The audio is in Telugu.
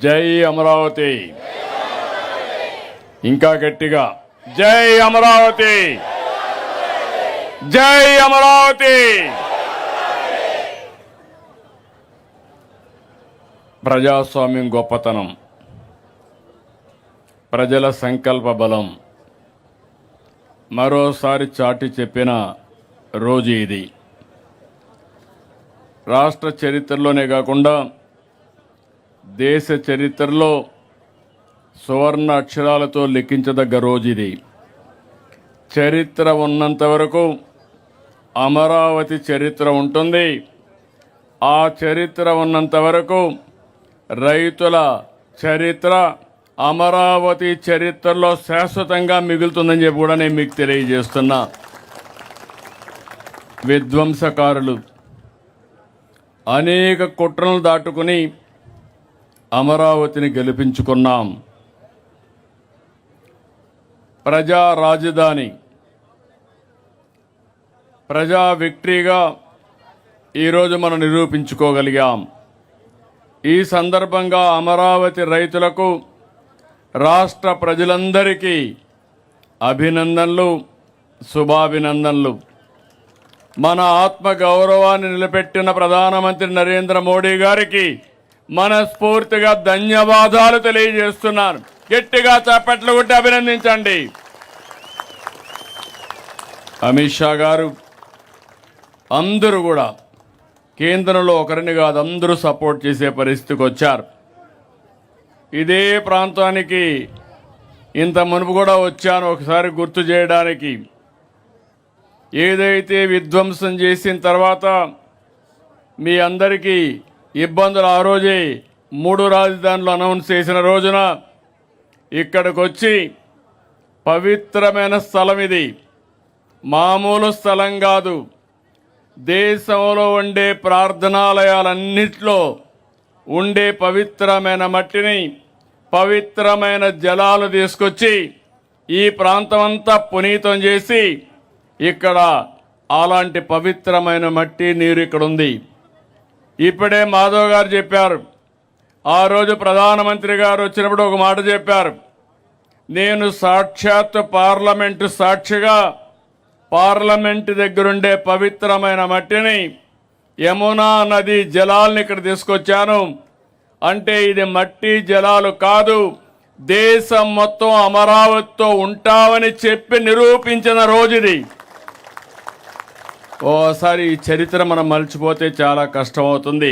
జై అమరావతి. ఇంకా గట్టిగా జై అమరావతి, జై అమరావతి. ప్రజాస్వామ్యం గొప్పతనం, ప్రజల సంకల్ప బలం మరోసారి చాటి చెప్పిన రోజు ఇది. రాష్ట్ర చరిత్రలోనే కాకుండా దేశ చరిత్రలో సువర్ణ అక్షరాలతో లిఖించదగ్గ రోజు ఇది. చరిత్ర ఉన్నంత వరకు అమరావతి చరిత్ర ఉంటుంది. ఆ చరిత్ర ఉన్నంత వరకు రైతుల చరిత్ర అమరావతి చరిత్రలో శాశ్వతంగా మిగులుతుందని చెప్పి కూడా నేను మీకు తెలియజేస్తున్నా. విధ్వంసకారులు అనేక కుట్రలను దాటుకుని అమరావతిని గెలిపించుకున్నాం. ప్రజా రాజధాని, ప్రజా విక్టరీగా ఈరోజు మనం నిరూపించుకోగలిగాం. ఈ సందర్భంగా అమరావతి రైతులకు, రాష్ట్ర ప్రజలందరికీ అభినందనలు, శుభాభినందనలు. మన ఆత్మ గౌరవాన్ని నిలబెట్టిన ప్రధానమంత్రి నరేంద్ర మోడీ గారికి మనస్ఫూర్తిగా ధన్యవాదాలు తెలియజేస్తున్నాను. గట్టిగా చప్పట్లు కొట్టి అభినందించండి. అమిత్ షా గారు, అందరూ కూడా కేంద్రంలో ఒకరిని కాదు అందరూ సపోర్ట్ చేసే పరిస్థితికి వచ్చారు. ఇదే ప్రాంతానికి ఇంత మునుపు కూడా వచ్చాను, ఒకసారి గుర్తు చేయడానికి. ఏదైతే విధ్వంసం చేసిన తర్వాత మీ అందరికీ ఇబ్బందులు ఆ రోజే 3 రాజధానులు అనౌన్స్ చేసిన రోజున ఇక్కడికి వచ్చి పవిత్రమైన స్థలం ఇది, మామూలు స్థలం కాదు. దేశంలో ఉండే ప్రార్థనాలయాలన్నిట్లో ఉండే పవిత్రమైన మట్టిని, పవిత్రమైన జలాలు తీసుకొచ్చి ఈ ప్రాంతం అంతా పునీతం చేసి ఇక్కడ అలాంటి పవిత్రమైన మట్టి నీరు ఇక్కడ ఉంది. ఇప్పుడే మాధవ్ గారు చెప్పారు, ఆ రోజు ప్రధానమంత్రి గారు వచ్చినప్పుడు ఒక మాట చెప్పారు, నేను సాక్షాత్ పార్లమెంటు సాక్షిగా పార్లమెంటు దగ్గరుండే పవిత్రమైన మట్టిని, యమునా నది జలాలను ఇక్కడ తీసుకొచ్చాను. అంటే ఇది మట్టి జలాలు కాదు, దేశం మొత్తం అమరావతితో ఉంటామని చెప్పి నిరూపించిన రోజుది. ఓసారి ఈ చరిత్ర మనం మర్చిపోతే చాలా కష్టమవుతుంది.